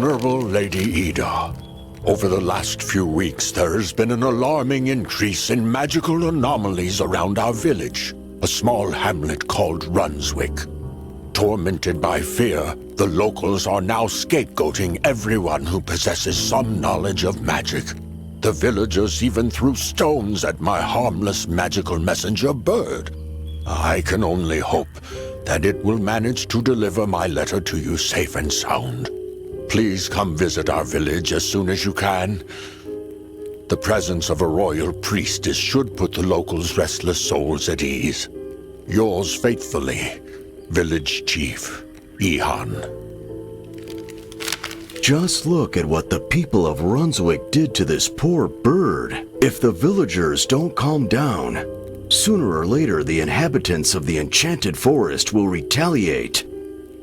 Honorable Lady Ida, over the last few weeks there has been an alarming increase in magical anomalies around our village, a small hamlet called Runswick. Tormented by fear, the locals are now scapegoating everyone who possesses some knowledge of magic. The villagers even threw stones at my harmless magical messenger bird. I can only hope that it will manage to deliver my letter to you safe and sound. Please come visit our village as soon as you can. The presence of a royal priestess should put the locals' restless souls at ease. Yours faithfully, Village Chief Ihan. Just look at what the people of Runswick did to this poor bird. If the villagers don't calm down, sooner or later the inhabitants of the enchanted forest will retaliate.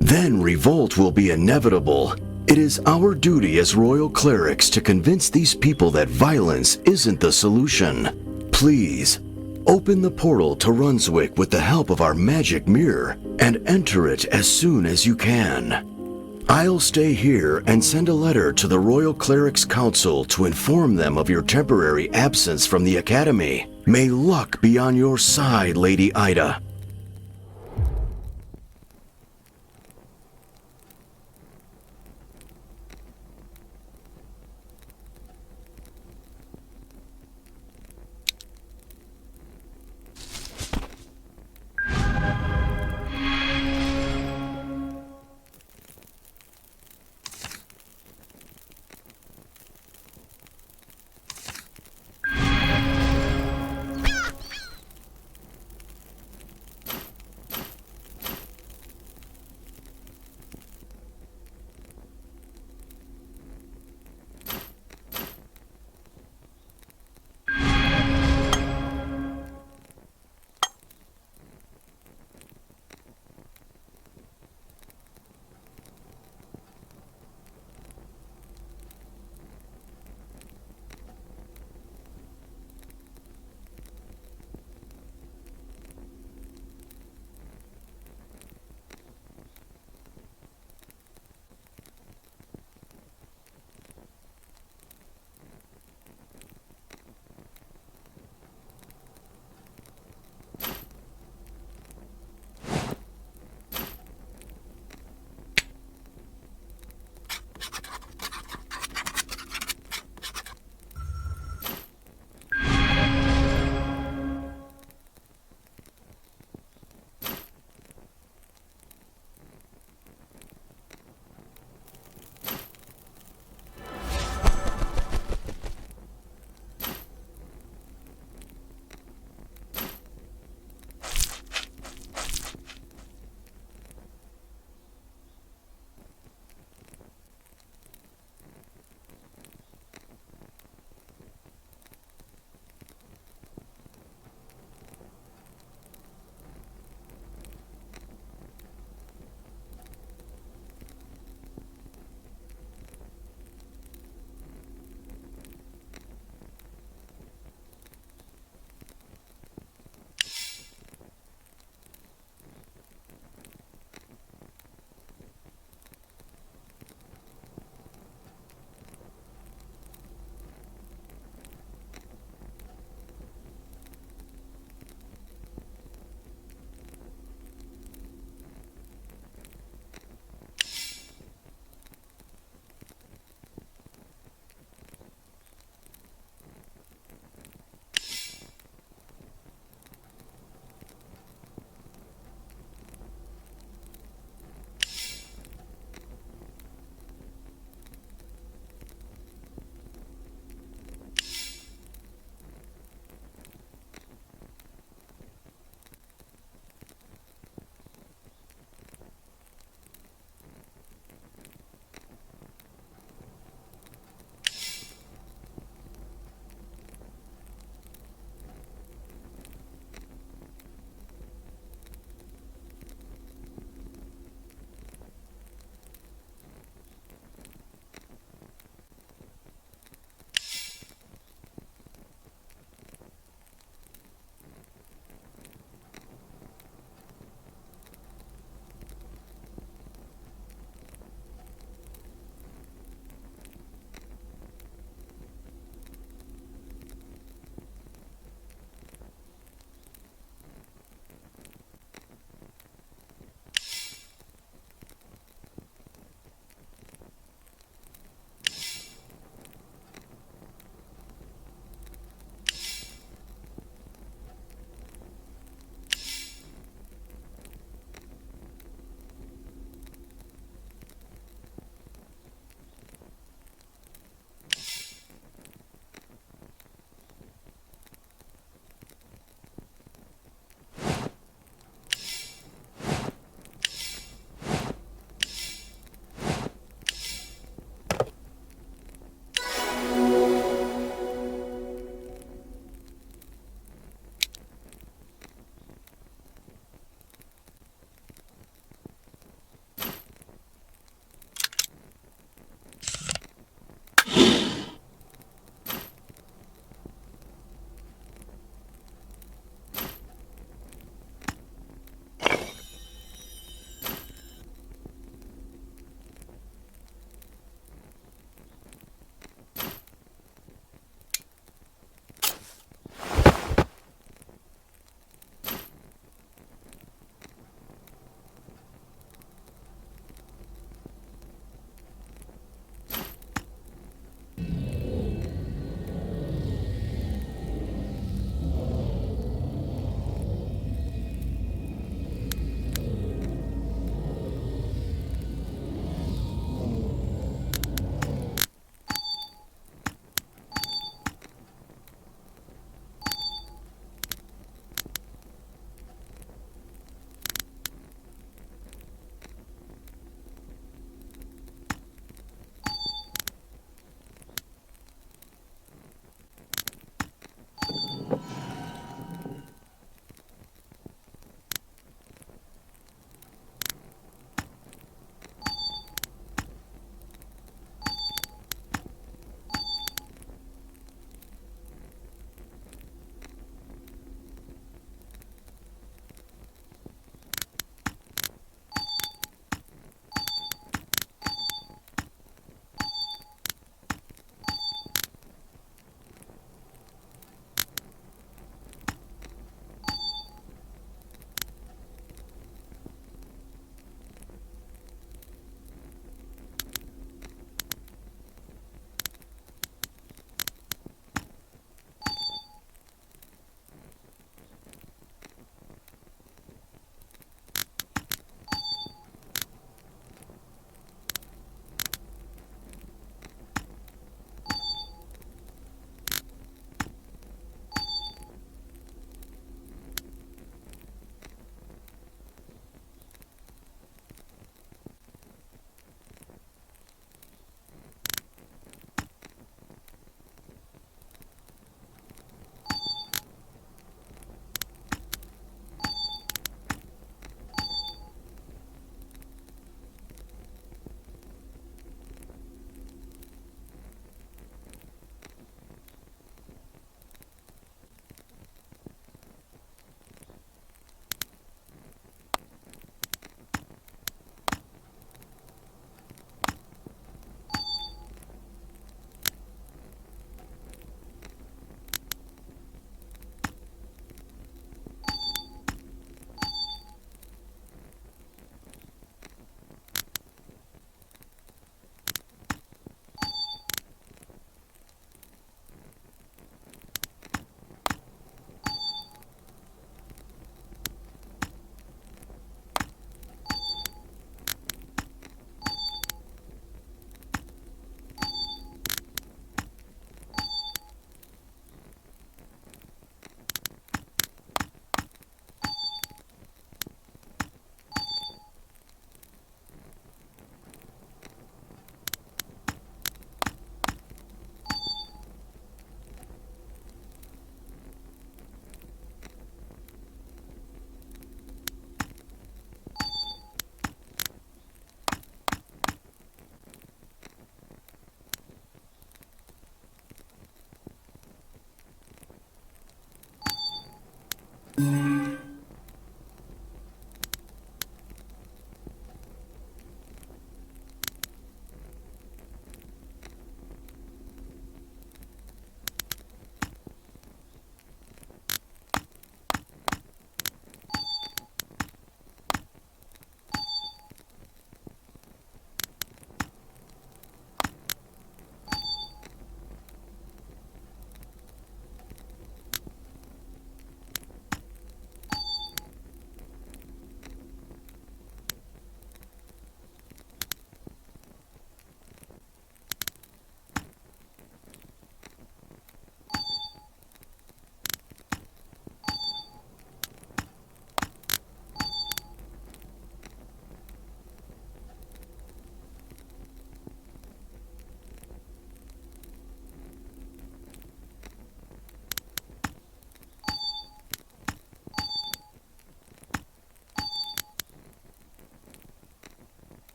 Then revolt will be inevitable. It is our duty as royal clerics to convince these people that violence isn't the solution. Please, open the portal to Runswick with the help of our magic mirror and enter it as soon as you can. I'll stay here and send a letter to the Royal Clerics Council to inform them of your temporary absence from the Academy. May luck be on your side, Lady Ida.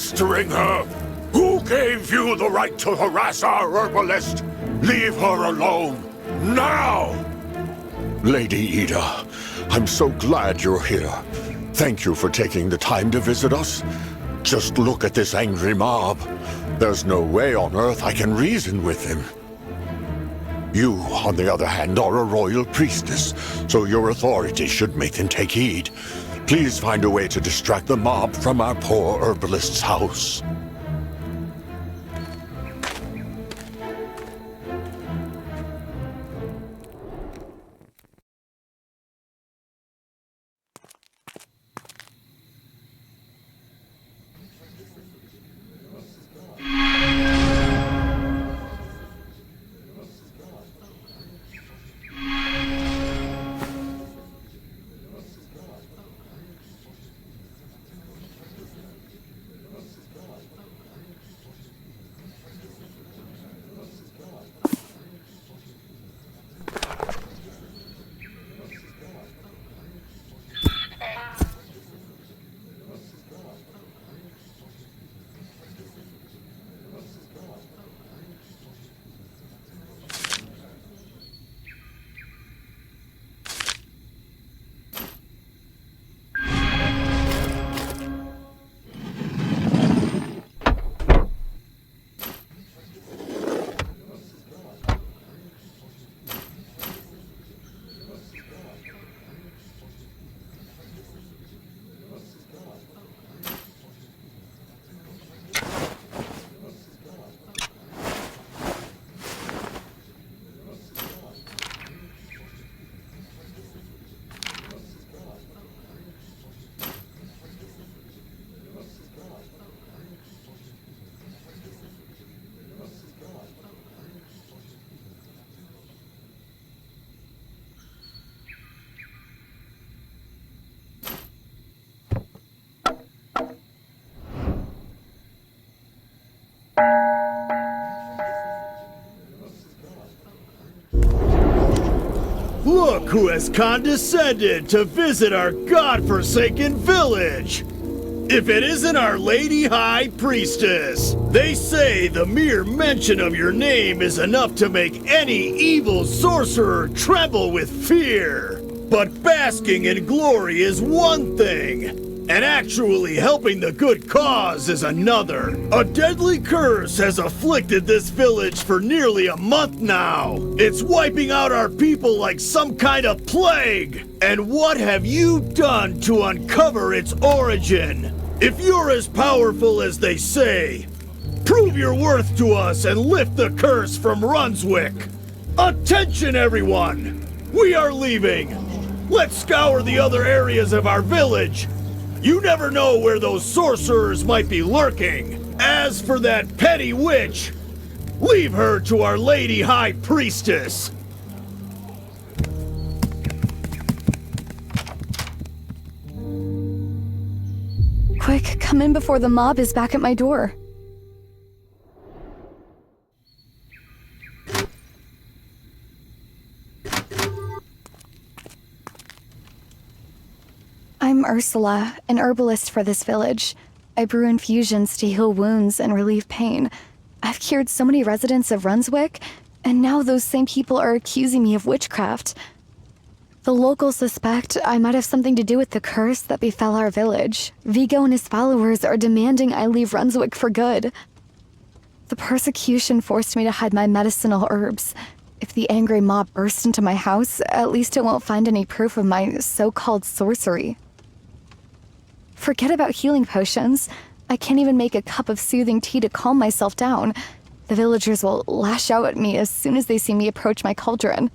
pestering her? Who gave you the right to harass our herbalist? Leave her alone, now! Lady Ida, I'm so glad you're here. Thank you for taking the time to visit us. Just look at this angry mob. There's no way on earth I can reason with them. You, on the other hand, are a royal priestess, so your authority should make them take heed. Please find a way to distract the mob from our poor herbalist's house. Look who has condescended to visit our godforsaken village! If it isn't our Lady High Priestess! They say the mere mention of your name is enough to make any evil sorcerer tremble with fear! But basking in glory is one thing, and actually helping the good cause is another. A deadly curse has afflicted this village for nearly a month now. It's wiping out our people like some kind of plague. And what have you done to uncover its origin? If you're as powerful as they say, prove your worth to us and lift the curse from Runswick. Attention, everyone! We are leaving. Let's scour the other areas of our village. You never know where those sorcerers might be lurking. As for that petty witch, leave her to our Lady High Priestess. Quick, come in before the mob is back at my door. I'm Ursula, an herbalist for this village. I brew infusions to heal wounds and relieve pain. I've cured so many residents of Runswick, and now those same people are accusing me of witchcraft. The locals suspect I might have something to do with the curse that befell our village. Vigo and his followers are demanding I leave Runswick for good. The persecution forced me to hide my medicinal herbs. If the angry mob bursts into my house, at least it won't find any proof of my so-called sorcery. Forget about healing potions. I can't even make a cup of soothing tea to calm myself down. The villagers will lash out at me as soon as they see me approach my cauldron.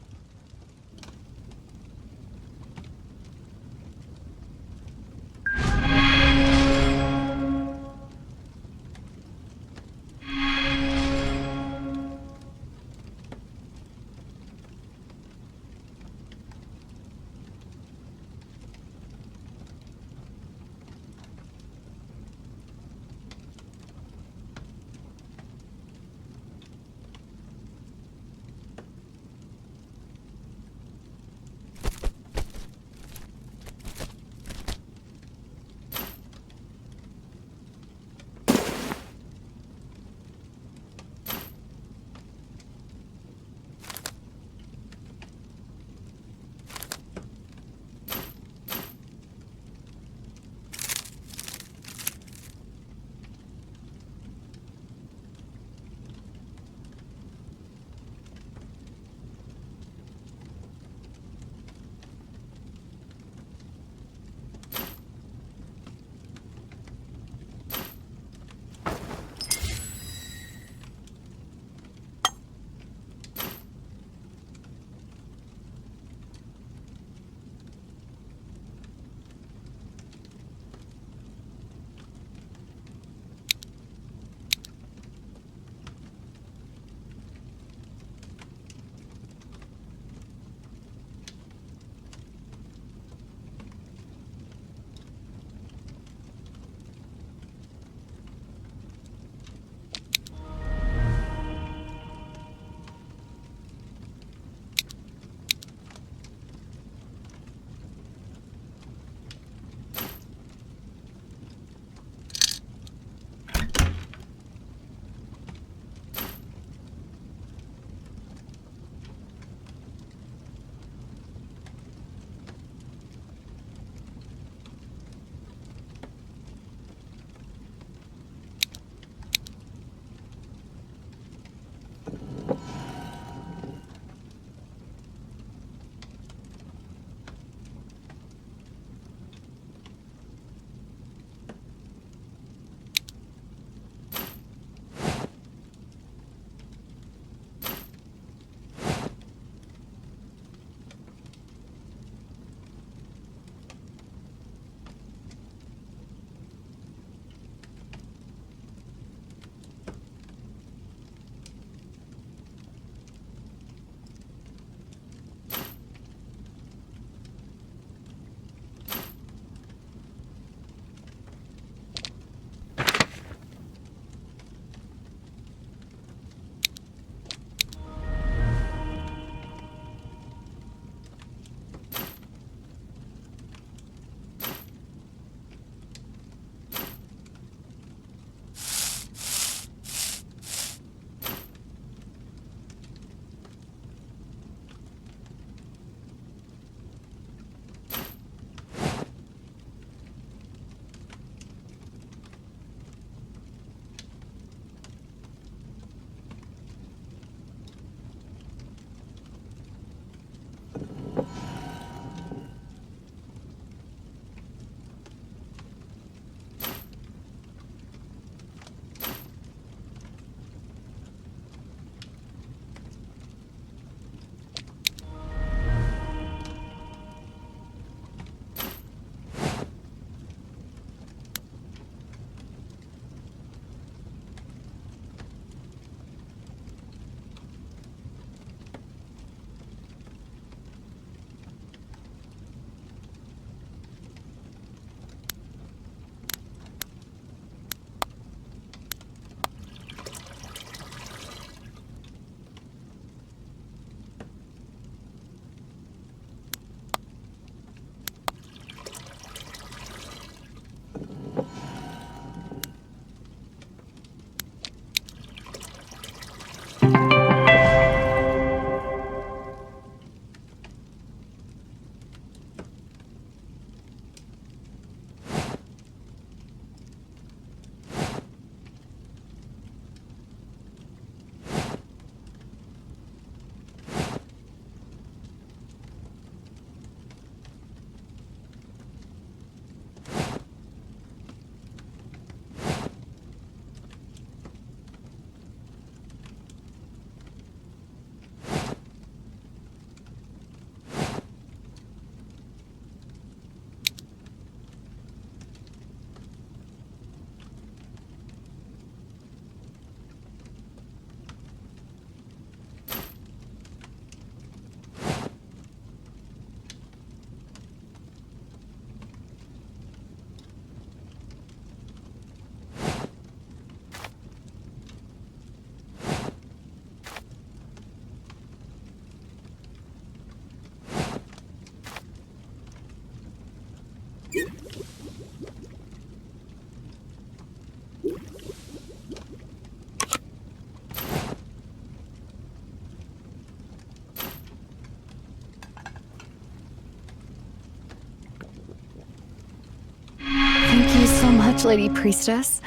much, Lady Priestess.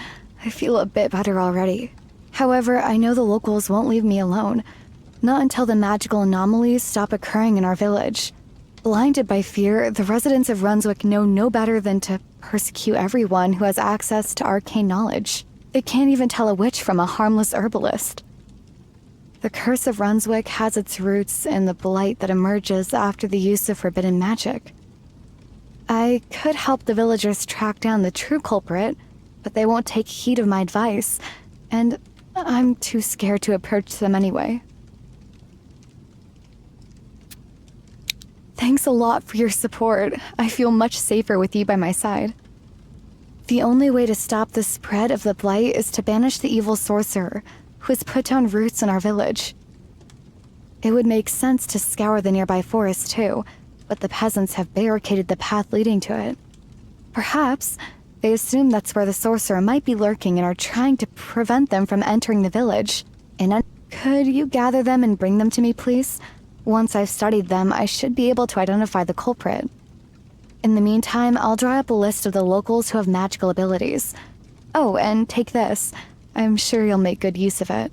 I feel a bit better already. However, I know the locals won't leave me alone. Not until the magical anomalies stop occurring in our village. Blinded by fear, the residents of Runswick know no better than to persecute everyone who has access to arcane knowledge. They can't even tell a witch from a harmless herbalist. The curse of Runswick has its roots in the blight that emerges after the use of forbidden magic. I could help the villagers track down the true culprit, but they won't take heed of my advice, and I'm too scared to approach them anyway. Thanks a lot for your support. I feel much safer with you by my side. The only way to stop the spread of the blight is to banish the evil sorcerer, who has put down roots in our village. It would make sense to scour the nearby forest too, but the peasants have barricaded the path leading to it. Perhaps they assume that's where the sorcerer might be lurking and are trying to prevent them from entering the village. Could you gather them and bring them to me, please? Once I've studied them, I should be able to identify the culprit. In the meantime, I'll draw up a list of the locals who have magical abilities. Oh, and take this. I'm sure you'll make good use of it.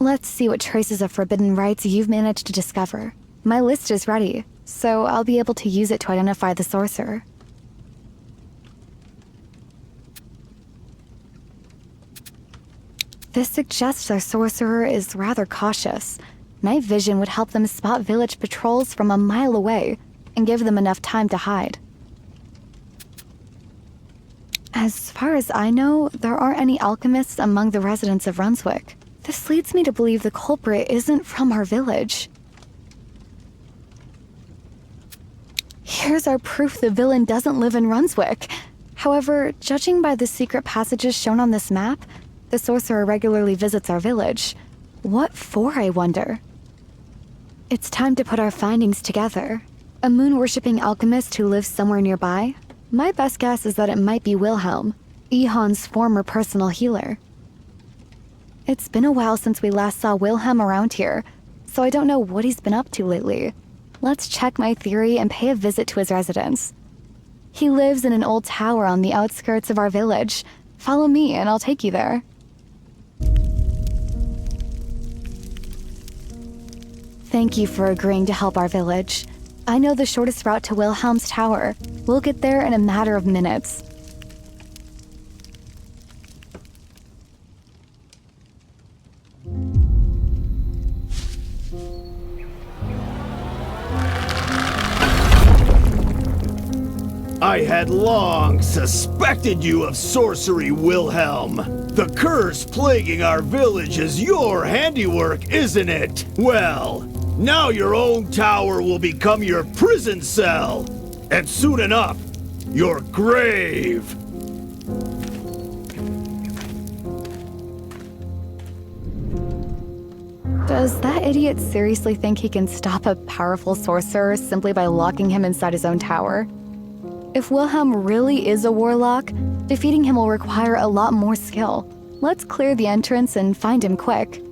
Let's see what traces of forbidden rites you've managed to discover. My list is ready, so I'll be able to use it to identify the sorcerer. This suggests our sorcerer is rather cautious. Night vision would help them spot village patrols from a mile away and give them enough time to hide. As far as I know, there aren't any alchemists among the residents of Runswick. This leads me to believe the culprit isn't from our village. Here's our proof the villain doesn't live in Runswick. However, judging by the secret passages shown on this map, the sorcerer regularly visits our village. What for, I wonder? It's time to put our findings together. A moon-worshipping alchemist who lives somewhere nearby? My best guess is that it might be Wilhelm, Ehon's former personal healer. It's been a while since we last saw Wilhelm around here, so I don't know what he's been up to lately. Let's check my theory and pay a visit to his residence. He lives in an old tower on the outskirts of our village. Follow me and I'll take you there. Thank you for agreeing to help our village. I know the shortest route to Wilhelm's tower. We'll get there in a matter of minutes. I had long suspected you of sorcery, Wilhelm. The curse plaguing our village is your handiwork, isn't it? Well, now your own tower will become your prison cell. And soon enough, your grave. Does that idiot seriously think he can stop a powerful sorcerer simply by locking him inside his own tower? If Wilhelm really is a warlock, defeating him will require a lot more skill. Let's clear the entrance and find him quick.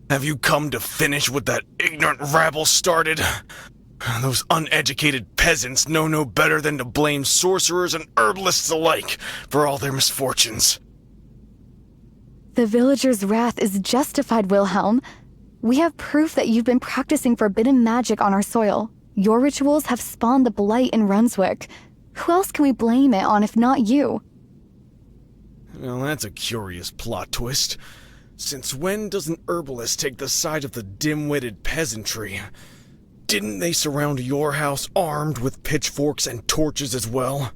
Have you come to finish what that ignorant rabble started? Those uneducated peasants know no better than to blame sorcerers and herbalists alike for all their misfortunes. The villagers' wrath is justified, Wilhelm. We have proof that you've been practicing forbidden magic on our soil. Your rituals have spawned the blight in Runswick. Who else can we blame it on if not you? Well, that's a curious plot twist. Since when does an herbalist take the side of the dim-witted peasantry? Didn't they surround your house armed with pitchforks and torches as well?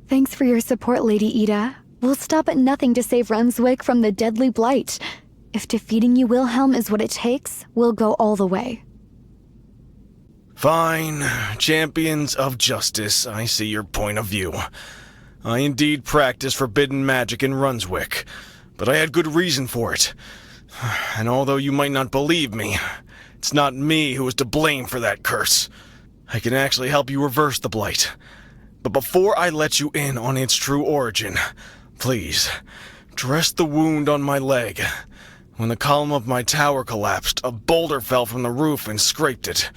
Thanks for your support, Lady Ida. We'll stop at nothing to save Runswick from the deadly blight. If defeating you, Wilhelm, is what it takes, we'll go all the way. Fine. Champions of justice, I see your point of view. I indeed practice forbidden magic in Runswick, but I had good reason for it. And although you might not believe me, it's not me who is to blame for that curse. I can actually help you reverse the blight. But before I let you in on its true origin, please, dress the wound on my leg. When the column of my tower collapsed, a boulder fell from the roof and scraped it.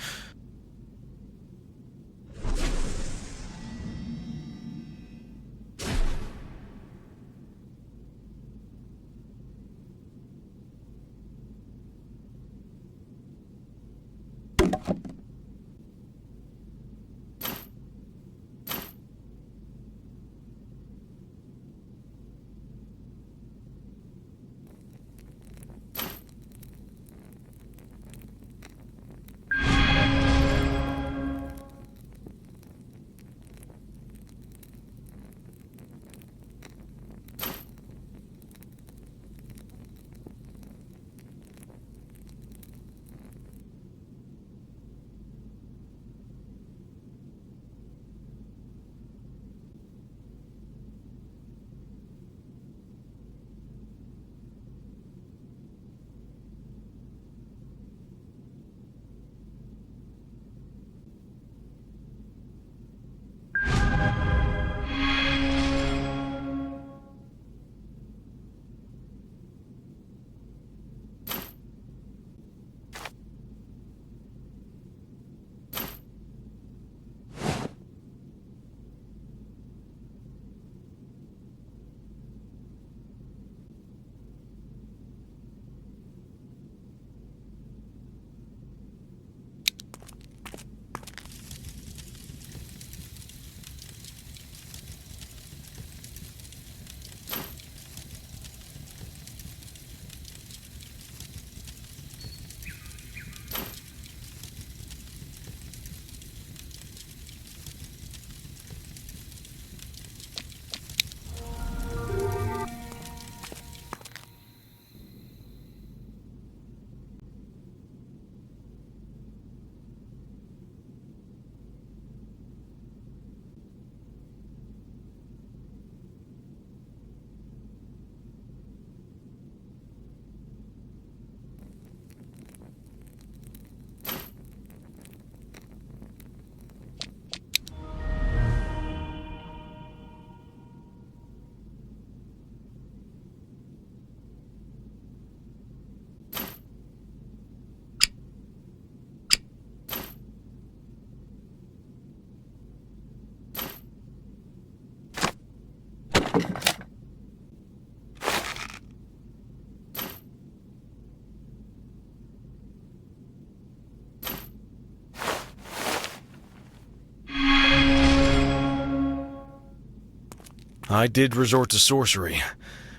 I did resort to sorcery,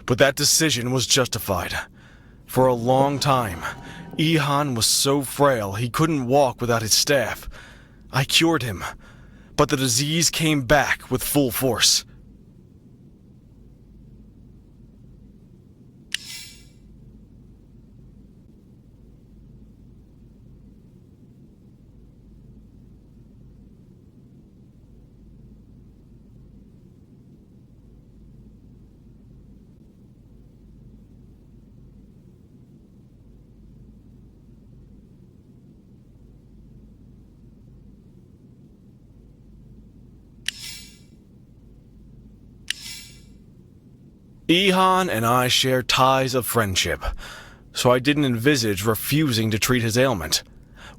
but that decision was justified. For a long time, Ihan was so frail he couldn't walk without his staff. I cured him, but the disease came back with full force. Ihan and I share ties of friendship, so I didn't envisage refusing to treat his ailment.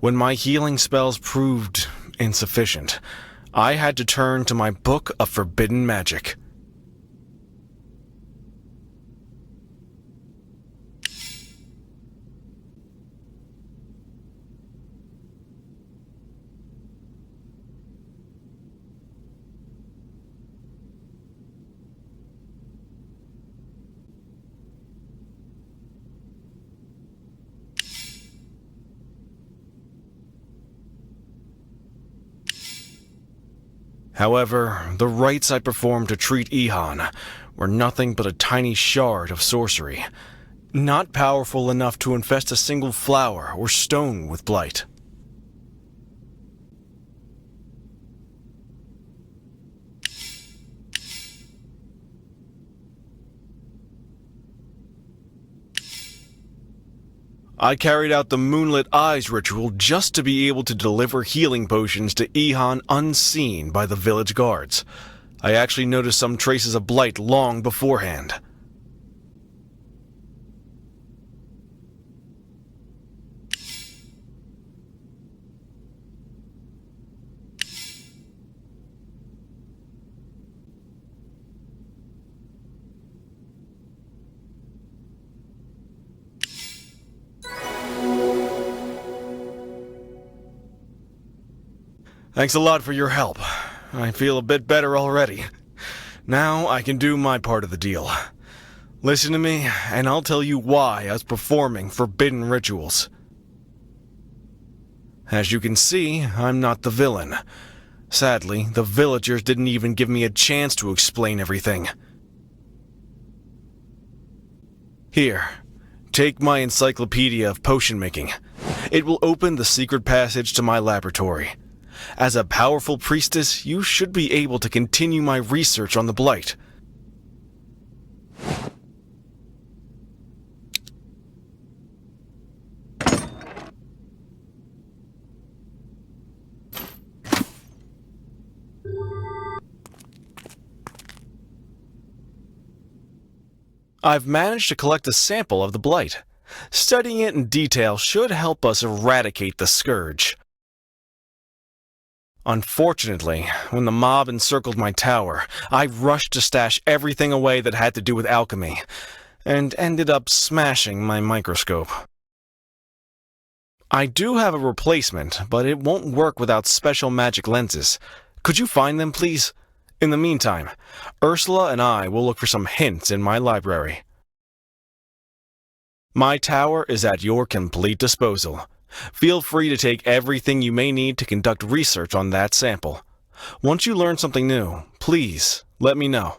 When my healing spells proved insufficient, I had to turn to my book of forbidden magic. However, the rites I performed to treat Ihan were nothing but a tiny shard of sorcery, not powerful enough to infest a single flower or stone with blight. I carried out the Moonlit Eyes ritual just to be able to deliver healing potions to Ihan unseen by the village guards. I actually noticed some traces of blight long beforehand. Thanks a lot for your help. I feel a bit better already. Now I can do my part of the deal. Listen to me, and I'll tell you why I was performing forbidden rituals. As you can see, I'm not the villain. Sadly, the villagers didn't even give me a chance to explain everything. Here, take my encyclopedia of potion making. It will open the secret passage to my laboratory. As a powerful priestess, you should be able to continue my research on the blight. I've managed to collect a sample of the blight. Studying it in detail should help us eradicate the scourge. Unfortunately, when the mob encircled my tower, I rushed to stash everything away that had to do with alchemy, and ended up smashing my microscope. I do have a replacement, but it won't work without special magic lenses. Could you find them, please? In the meantime, Ursula and I will look for some hints in my library. My tower is at your complete disposal. Feel free to take everything you may need to conduct research on that sample. Once you learn something new, please let me know.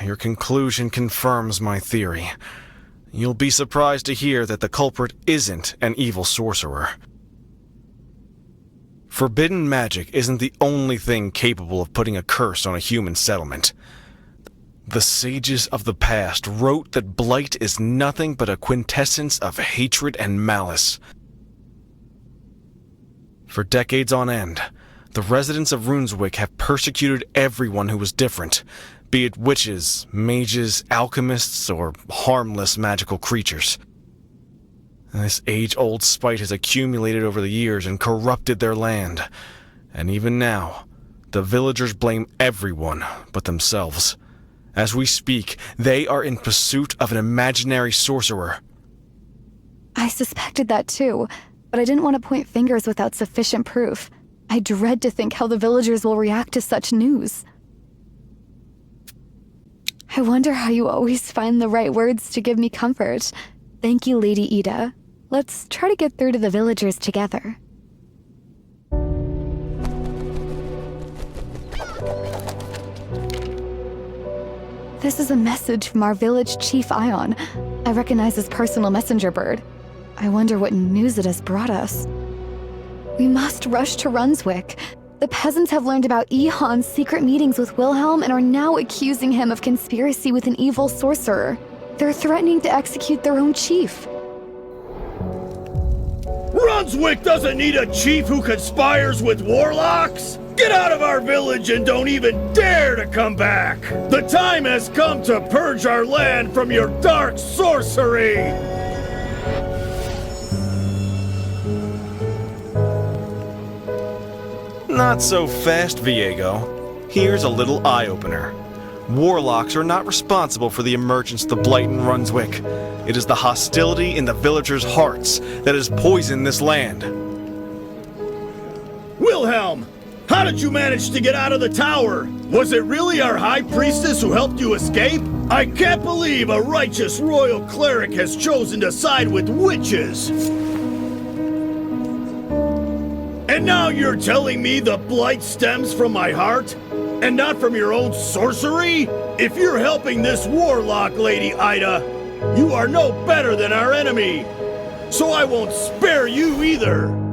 Your conclusion confirms my theory. You'll be surprised to hear that the culprit isn't an evil sorcerer. Forbidden magic isn't the only thing capable of putting a curse on a human settlement. The sages of the past wrote that blight is nothing but a quintessence of hatred and malice. For decades on end, the residents of Runeswick have persecuted everyone who was different, be it witches, mages, alchemists, or harmless magical creatures. This age-old spite has accumulated over the years and corrupted their land, and even now, the villagers blame everyone but themselves. As we speak, they are in pursuit of an imaginary sorcerer. I suspected that too, but I didn't want to point fingers without sufficient proof. I dread to think how the villagers will react to such news. I wonder how you always find the right words to give me comfort. Thank you, Lady Ida. Let's try to get through to the villagers together. This is a message from our village chief Ion. I recognize his personal messenger bird. I wonder what news it has brought us. We must rush to Runswick. The peasants have learned about Ehan's secret meetings with Wilhelm and are now accusing him of conspiracy with an evil sorcerer. They're threatening to execute their own chief. Brunswick doesn't need a chief who conspires with warlocks! Get out of our village and don't even dare to come back! The time has come to purge our land from your dark sorcery! Not so fast, Viego. Here's a little eye-opener. Warlocks are not responsible for the emergence of the blight in Runswick. It is the hostility in the villagers' hearts that has poisoned this land. Wilhelm! How did you manage to get out of the tower? Was it really our high priestess who helped you escape? I can't believe a righteous royal cleric has chosen to side with witches! And now you're telling me the blight stems from my heart? And not from your own sorcery? If you're helping this warlock, Lady Ida, you are no better than our enemy! So I won't spare you either!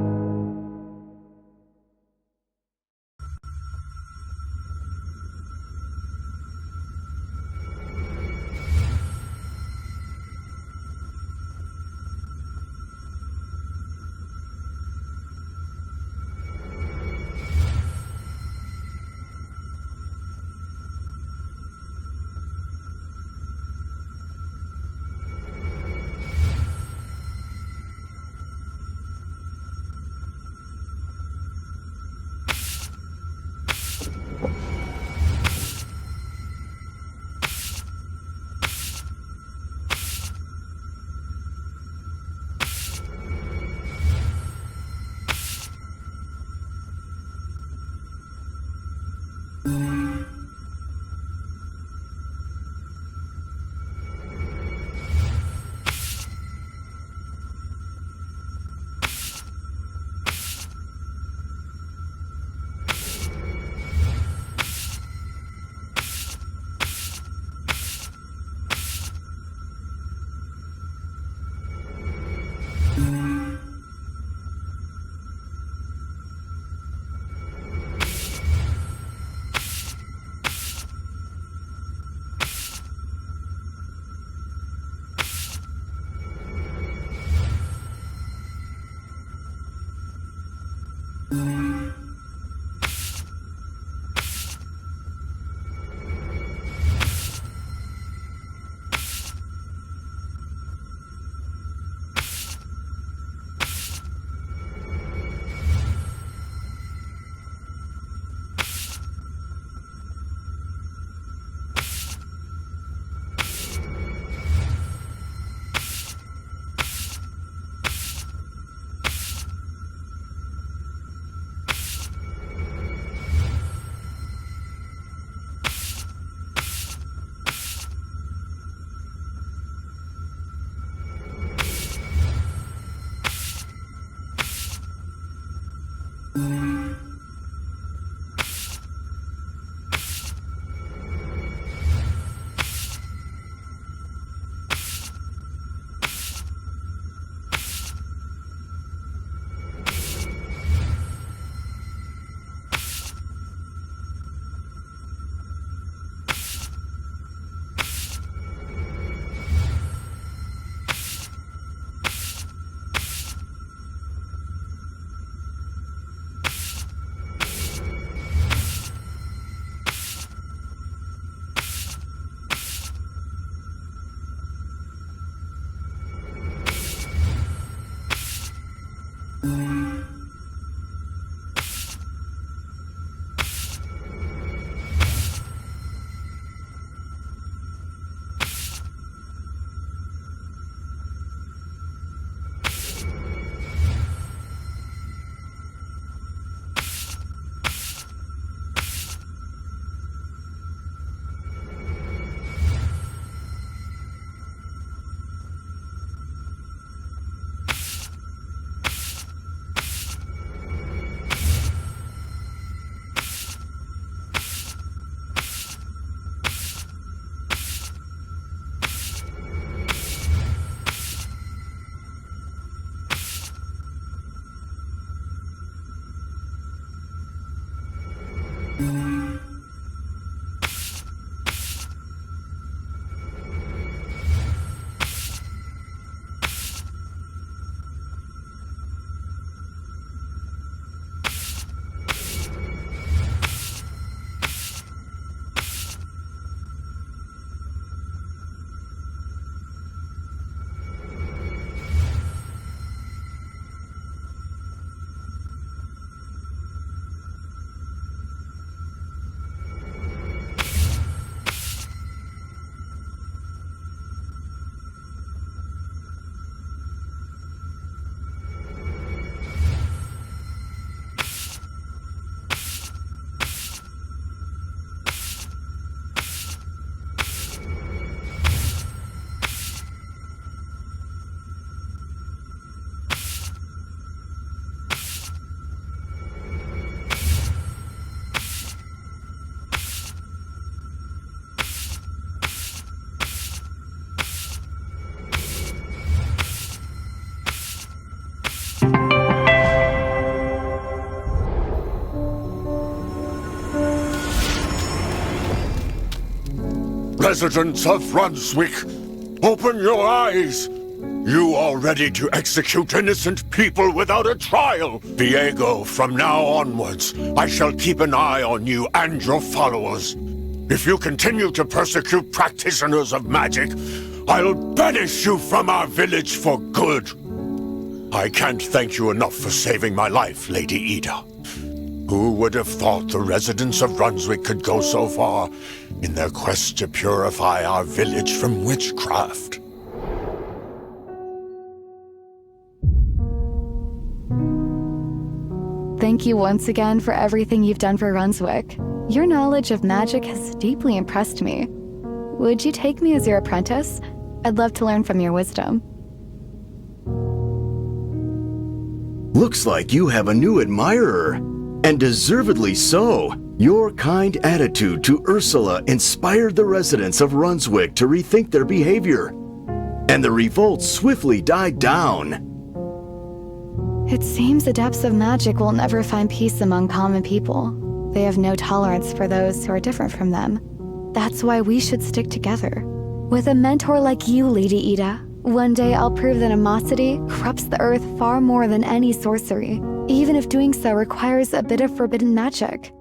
Residents of Brunswick, open your eyes! You are ready to execute innocent people without a trial! Diego, from now onwards, I shall keep an eye on you and your followers. If you continue to persecute practitioners of magic, I'll banish you from our village for good. I can't thank you enough for saving my life, Lady Ida. Who would have thought the residents of Brunswick could go so far in their quest to purify our village from witchcraft? Thank you once again for everything you've done for Brunswick. Your knowledge of magic has deeply impressed me. Would you take me as your apprentice? I'd love to learn from your wisdom. Looks like you have a new admirer. And deservedly so. Your kind attitude to Ursula inspired the residents of Brunswick to rethink their behavior. And the revolt swiftly died down. It seems adepts of magic will never find peace among common people. They have no tolerance for those who are different from them. That's why we should stick together. With a mentor like you, Lady Ida, one day I'll prove that animosity corrupts the earth far more than any sorcery, even if doing so requires a bit of forbidden magic.